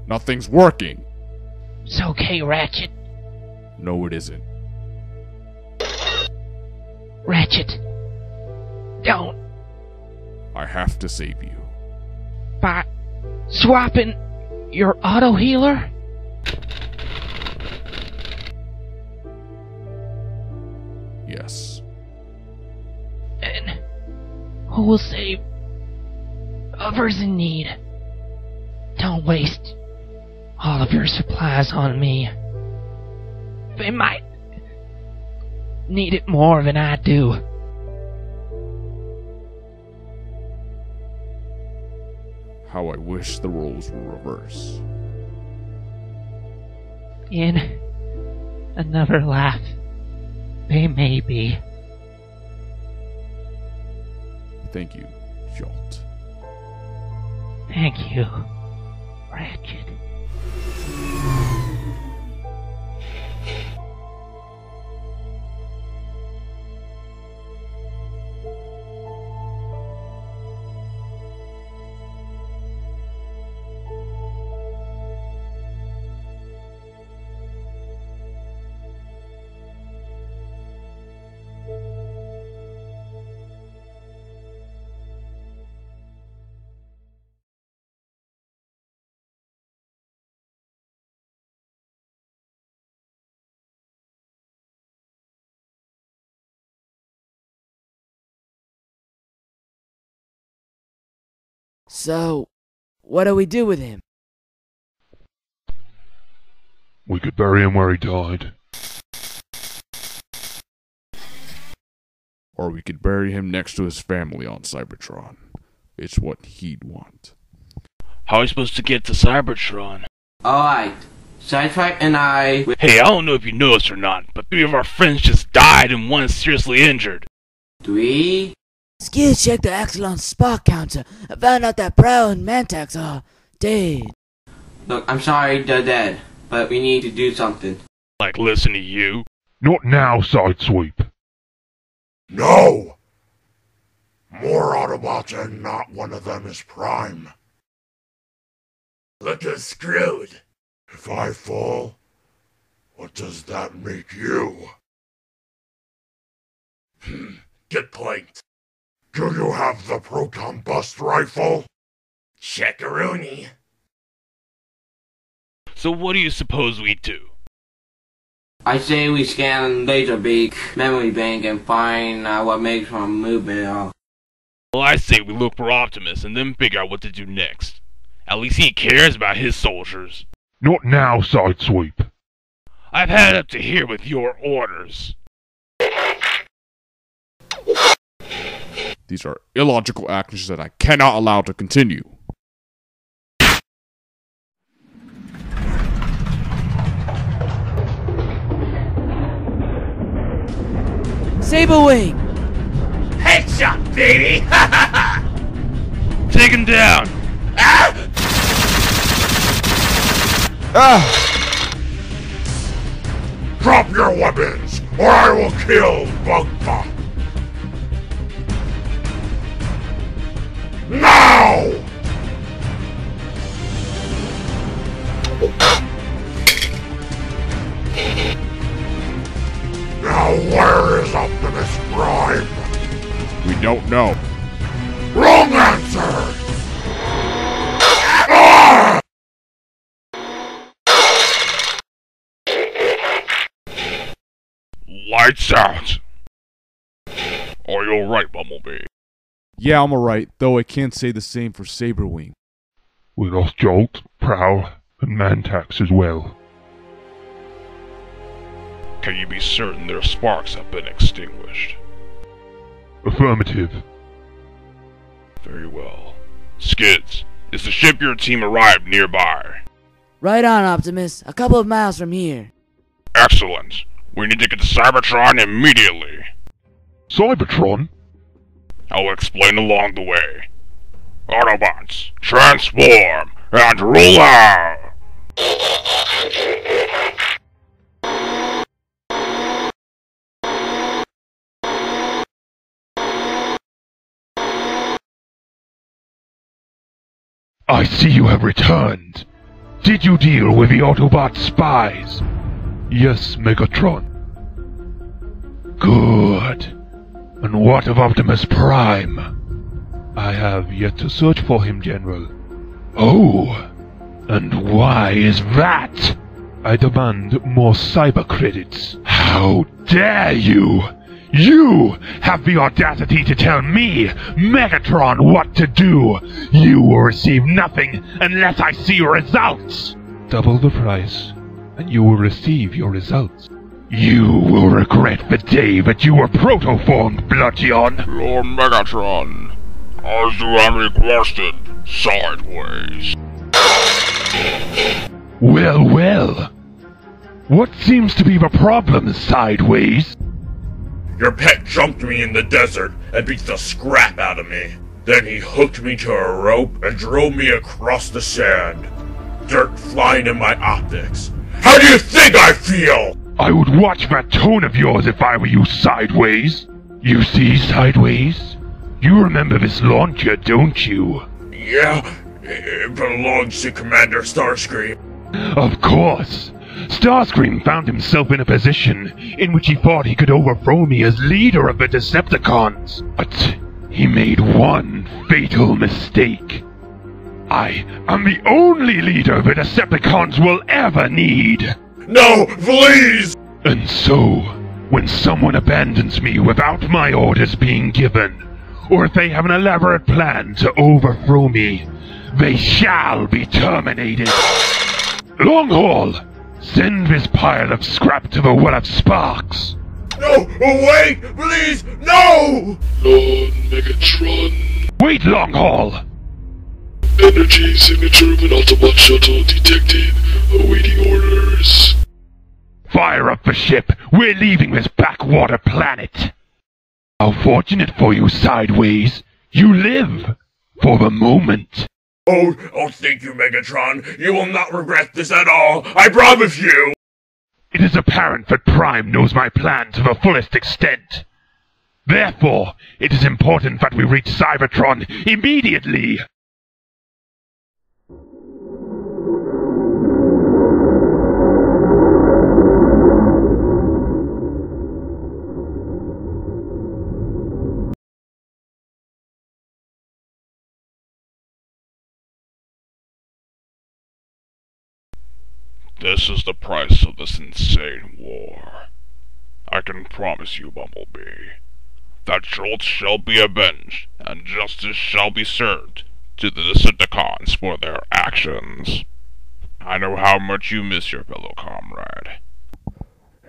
Nothing's working. It's okay, Ratchet. No, it isn't. Ratchet. Don't. I have to save you. By swapping your auto healer? Yes. And who will save others in need? Don't waste all of your supplies on me. They might need it more than I do. How I wish the roles were reversed. In another life, they may be. Thank you, Jolt. Thank you, Ratchet. So, what do we do with him? We could bury him where he died. Or we could bury him next to his family on Cybertron. It's what he'd want. How are we supposed to get to Cybertron? Alright, Sidetrack and I... Hey, I don't know if you noticed or not, but 3 of our friends just died and 1 is seriously injured. 3? Skills checked the Axelon spot counter and found out that Prowl and Mantax are dead. Look, I'm sorry they're dead, but we need to do something. Like listen to you? Not now, Sidesweep. No! More Autobots and not one of them is Prime. Look us screwed. If I fall, what does that make you? Get planked. Do you have the proton bust rifle? Checkaroonie. So what do you suppose we do? I say we scan Laserbeak memory bank and find out what makes our movement off. Well, I say we look for Optimus and then figure out what to do next. At least he cares about his soldiers. Not now, Sidesweep. I've had it up to here with your orders. These are illogical actions that I cannot allow to continue. Saberwing! Headshot, baby! Take him down! Drop your weapons, or I will kill Bugpa! Now! Now where is Optimus Prime? We don't know. Wrong answer! Lights out! Are you alright, Bumblebee? Yeah, I'm alright, though I can't say the same for Saberwing. We lost Jolt, Prowl, and Mantax as well. Can you be certain their sparks have been extinguished? Affirmative. Very well. Skids, is the ship your team arrived nearby? Right on, Optimus. A couple of miles from here. Excellent. We need to get to Cybertron immediately. Cybertron? I will explain along the way. Autobots, transform and roll out! I see you have returned. Did you deal with the Autobot spies? Yes, Megatron. Good. And what of Optimus Prime? I have yet to search for him, General. Oh, and why is that? I demand more cyber credits. How dare you! You have the audacity to tell me, Megatron, what to do! You will receive nothing unless I see results! Double the price, and you will receive your results. You will regret the day that you were protoformed, Bludgeon! Lord Megatron, as you have requested, sideways. Well, well. What seems to be the problem, Sideways? Your pet jumped me in the desert and beat the scrap out of me. Then he hooked me to a rope and drove me across the sand. Dirt flying in my optics. How do you think I feel? I would watch that tone of yours if I were you, Sideways. You see, Sideways? You remember this launcher, don't you? Yeah, it belongs to Commander Starscream. Of course. Starscream found himself in a position in which he thought he could overthrow me as leader of the Decepticons. But he made one fatal mistake. I am the only leader the Decepticons will ever need. No, please! And so, when someone abandons me without my orders being given, or if they have an elaborate plan to overthrow me, they shall be terminated. Longhaul! Send this pile of scrap to the Well of Sparks! No, wait, please, no! Lord Megatron. Wait, Longhaul! Energy signature of an Autobot shuttle detected. Awaiting orders. Fire up the ship! We're leaving this backwater planet! How fortunate for you, Sideways! You live! For the moment! Oh, thank you, Megatron. You will not regret this at all. I promise you. It is apparent that Prime knows my plan to the fullest extent. Therefore, it is important that we reach Cybertron immediately. This is the price of this insane war. I can promise you, Bumblebee, that Jolt shall be avenged, and justice shall be served to the Decepticons for their actions. I know how much you miss your fellow comrade.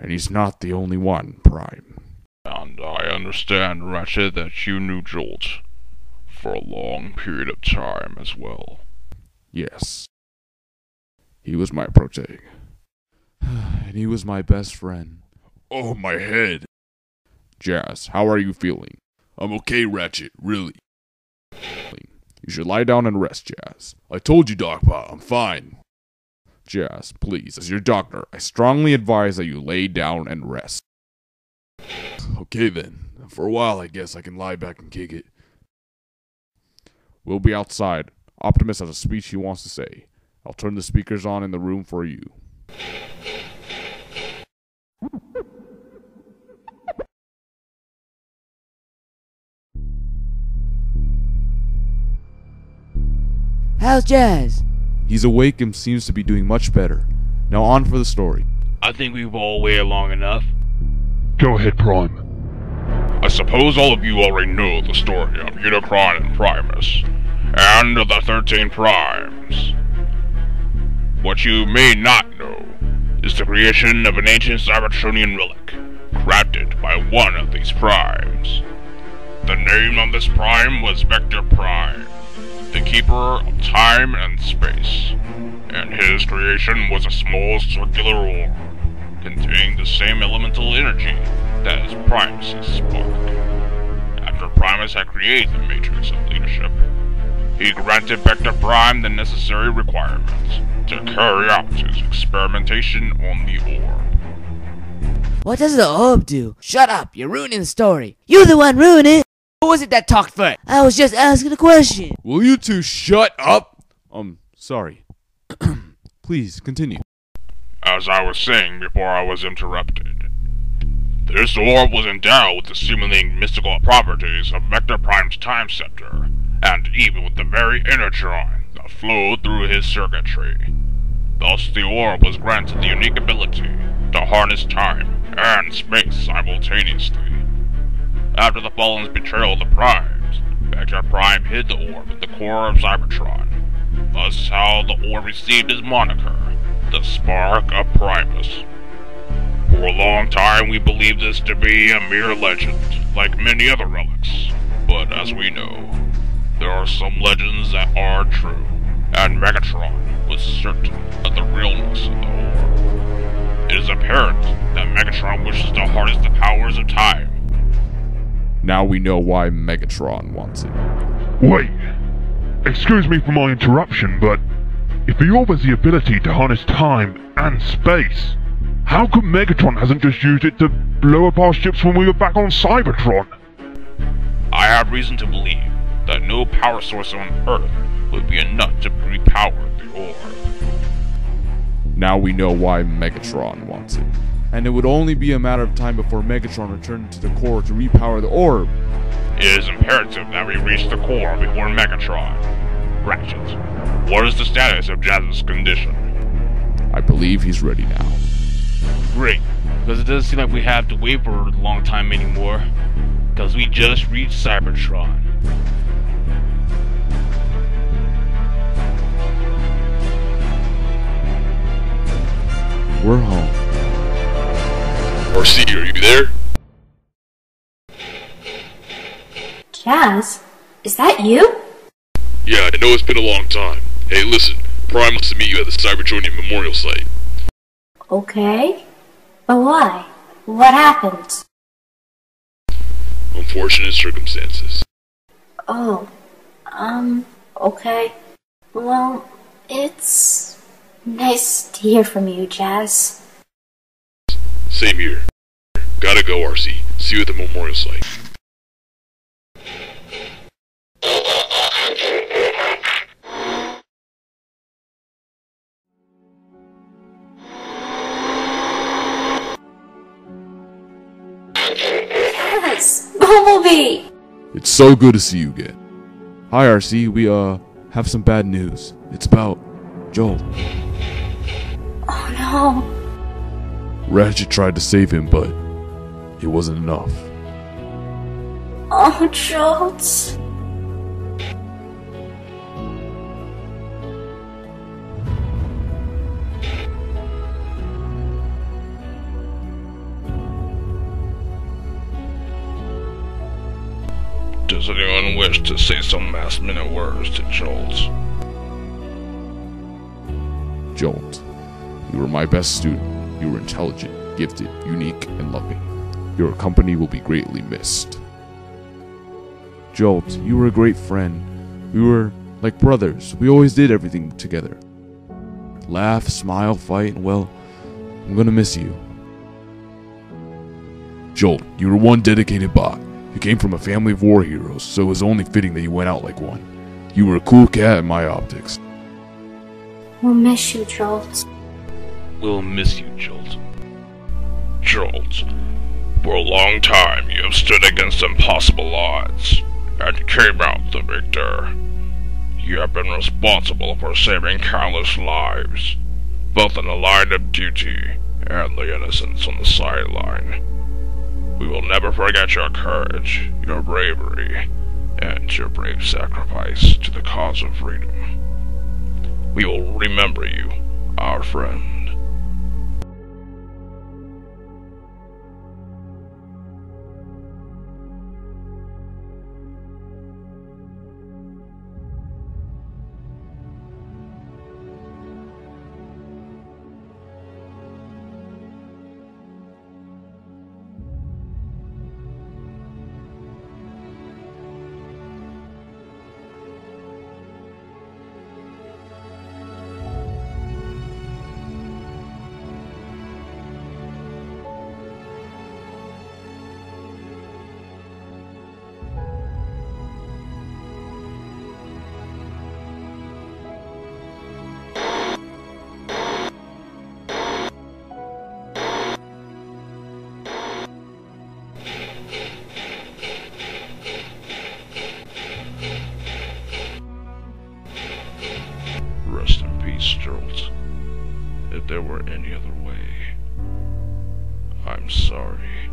And he's not the only one, Prime. And I understand, Ratchet, that you knew Jolt for a long period of time as well. Yes. He was my protege. And he was my best friend. Oh, my head. Jazz, how are you feeling? I'm okay, Ratchet, really. You should lie down and rest, Jazz. I told you, Docbot, I'm fine. Jazz, please, as your doctor, I strongly advise that you lay down and rest. Okay then. For a while, I guess I can lie back and kick it. We'll be outside. Optimus has a speech he wants to say. I'll turn the speakers on in the room for you. How's Jazz? He's awake and seems to be doing much better. Now on for the story. I think we've all waited long enough. Go ahead, Prime. I suppose all of you already know the story of Unicron and Primus, and of the 13 Primes. What you may not know is the creation of an ancient Cybertronian relic, crafted by one of these Primes. The name of this Prime was Vector Prime, the keeper of time and space, and his creation was a small circular orb, containing the same elemental energy that is Primus' spark. After Primus had created the Matrix of Leadership, he granted Vector Prime the necessary requirements to carry out his experimentation on the orb. What does the orb do? Shut up, you're ruining the story. You're the one ruining it. Who was it that talked first? I was just asking a question. Will you two shut up? Sorry. Please, continue. As I was saying before I was interrupted, this orb was endowed with the seemingly mystical properties of Vector Prime's time scepter, and even with the very energon that flowed through his circuitry. Thus the orb was granted the unique ability to harness time and space simultaneously. After the Fallen's betrayal of the Primes, Vector Prime hid the orb at the core of Cybertron. Thus how the orb received his moniker, the Spark of Primus. For a long time we believed this to be a mere legend, like many other relics. But as we know, there are some legends that are true, and Megatron was certain of the realness of the orb. It is apparent that Megatron wishes to harness the powers of time. Now we know why Megatron wants it. Wait. Excuse me for my interruption, but if the orb has the ability to harness time and space, how come Megatron hasn't just used it to blow up our ships when we were back on Cybertron? I have reason to believe that no power source on Earth would be enough to repower the orb. Now we know why Megatron wants it. And it would only be a matter of time before Megatron returned to the core to repower the orb. It is imperative that we reach the core before Megatron. Ratchet, what is the status of Jazz's condition? I believe he's ready now. Great, because it doesn't seem like we have to wait for a long time anymore, because we just reached Cybertron. We're home. RC, are you there? Jazz? Is that you? Yeah, I know it's been a long time. Hey, listen, Prime wants to meet you at the Cybertronian Memorial Site. Okay. But why? What happened? Unfortunate circumstances. Oh, okay. Well, it's nice to hear from you, Jazz. Same here. Gotta go, RC. See you at the Memorial Site. Yes! Bumblebee! It's so good to see you again. Hi RC, we have some bad news. It's about Joel. Oh no. Ratchet tried to save him, but it wasn't enough. Oh, Jolt. Does anyone wish to say some last-minute words to Jolt? Jolt, you were my best student. You were intelligent, gifted, unique, and loving. Your company will be greatly missed. Jolt, you were a great friend. We were like brothers. We always did everything together. Laugh, smile, fight, and well, I'm gonna miss you. Jolt, you were one dedicated bot. You came from a family of war heroes, so it was only fitting that you went out like one. You were a cool cat in my optics. We'll miss you, Jolt. We'll miss you, Jolt. Jolt, for a long time you have stood against impossible odds, and came out the victor. You have been responsible for saving countless lives, both in the line of duty and the innocents on the sideline. We will never forget your courage, your bravery, and your brave sacrifice to the cause of freedom. We will remember you, our friend. that there were any other way. I'm sorry.